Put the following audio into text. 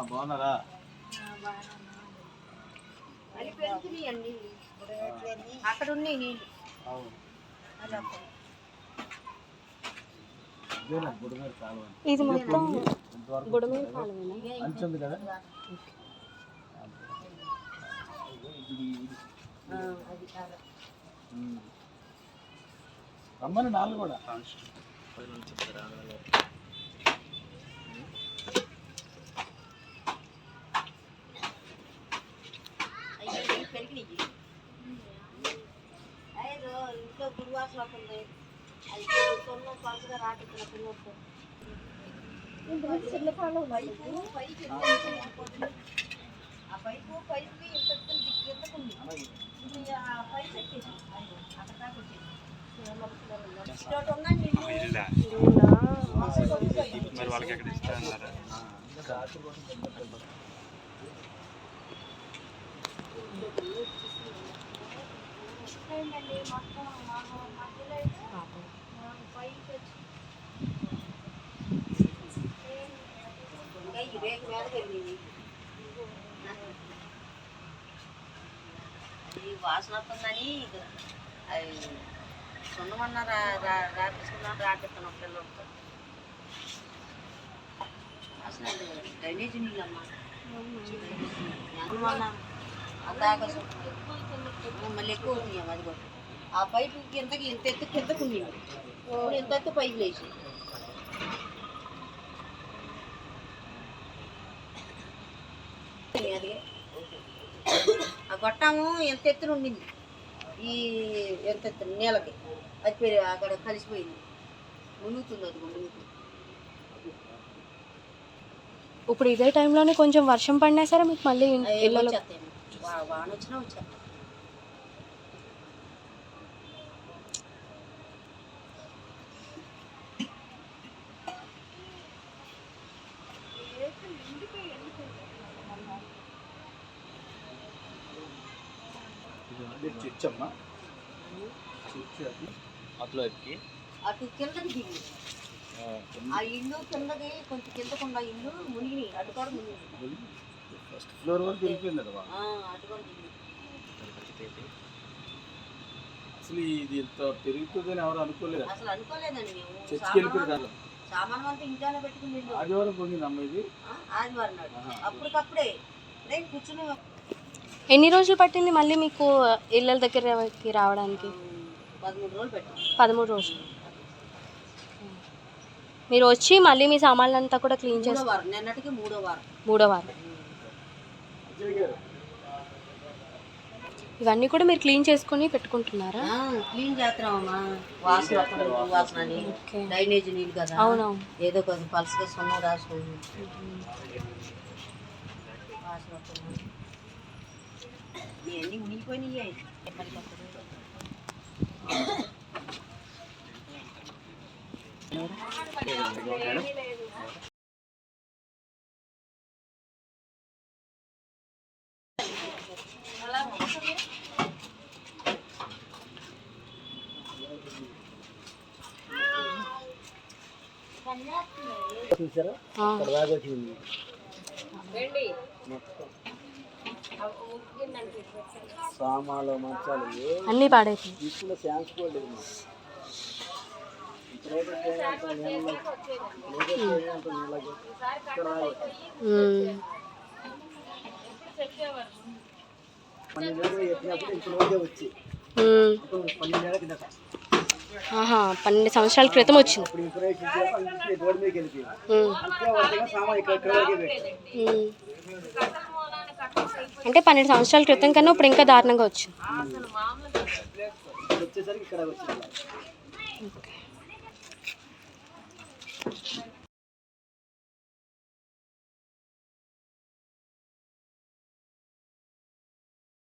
బాగున్నారా? అక్కడ ఉన్నాయి నీళ్ళు. ఇది మొత్తం బుడమేరు కాలువేనా? అంచుంది కదా. రమ్మని నాలుగు కూడా ఇంట్లో గుడివాసన అవుతుంది. అది సొన్నం పలుసుగా రాటిస్తున్న పిల్లలతో ఆ పైపు పైపుకి ఎంత ఎత్తుకుంది. ఆ పైపు ఎక్కేసి అక్కడ దాకా వచ్చేది. మరి వాళ్ళకి ఎక్కడ ఇస్తారన్నారా? వాసన వస్తుందని అది సొన్నమన్నా రాపిస్తున్నాం రాపిస్తున్నాం పిల్లలతో. అసలు డ్రైనేజీ నీళ్ళమ్మా అందాక మళ్ళీ ఎక్కువ ఉన్నాం. అది కూడా ఆ పైపుకి ఎంత ఎత్తు కిందకున్నాం. ఎంత ఎత్తు పైకి లేచి అది ఆ గొట్టము ఎంత ఎత్తున ఉండింది. ఈ ఎంత ఎత్తున నేలకి అది అక్కడ కలిసిపోయింది. మునుగుతుంది. అది మునుగుతుంది. ఇప్పుడు ఇదే టైంలోనే కొంచెం వర్షం పడినా సరే మీకు మళ్ళీ ఇళ్ళలో వాన వచ్చినా వచ్చా. అటు కిందకి దిగి ఆ ఇల్లు కిందకి కొంచెం కిందకుండా ఇల్లు మునిగి అటు కూడా మునిగి ఫస్ట్ ఫ్లోర్ వరకు వెళ్ళిపోయింది. అటు కూడా దిగి అసలు ఇది ఇంత పెరుగుతుందని ఎవరు అనుకోలేదు. అసలు అనుకోలేదండి. మేము చర్చికి వెళ్ళిపోయారు. సామాన్ అంతా ఇంట్లోనే పెట్టుకుని ఆదివారం పొందింది అమ్మ ఇది. ఆదివారం నాడు అప్పటికప్పుడే కూర్చుని. ఎన్ని రోజులు పట్టింది మళ్ళీ మీకు ఇళ్ళ దగ్గరకి రావడానికి? 13 రోజులు పెట్టింది. 13 రోజులు. మీరు వచ్చి మళ్ళీ మీ సామాన్లంతా కూడా క్లీన్ చేస్తారు. నిన్నటికి మూడో వారం. ఇవన్నీ కూడా మీరు క్లీన్ చేసుకుని పెట్టుకుంటున్నారా? క్లీన్ చేస్తున్నామమ్మా. వాసన డ్రైనేజీ నీళ్ళు కదా. అవునవును. ఏదో కొంచెం పలుసుగా సొన్నం రాసుకుంది. వాసన ఇవన్నీ మునిగిపోయినాయి. చూసారా సామాలు మంచాలు అన్నీ పాడైపోయి తీసుకున్న ఛాన్స్ కూడా లేదు. వచ్చి 12 సంవత్సరాల క్రితం వచ్చింది. అంటే 12 సంవత్సరాల క్రితం కన్నా ఇప్పుడు ఇంకా దారుణంగా వచ్చింది.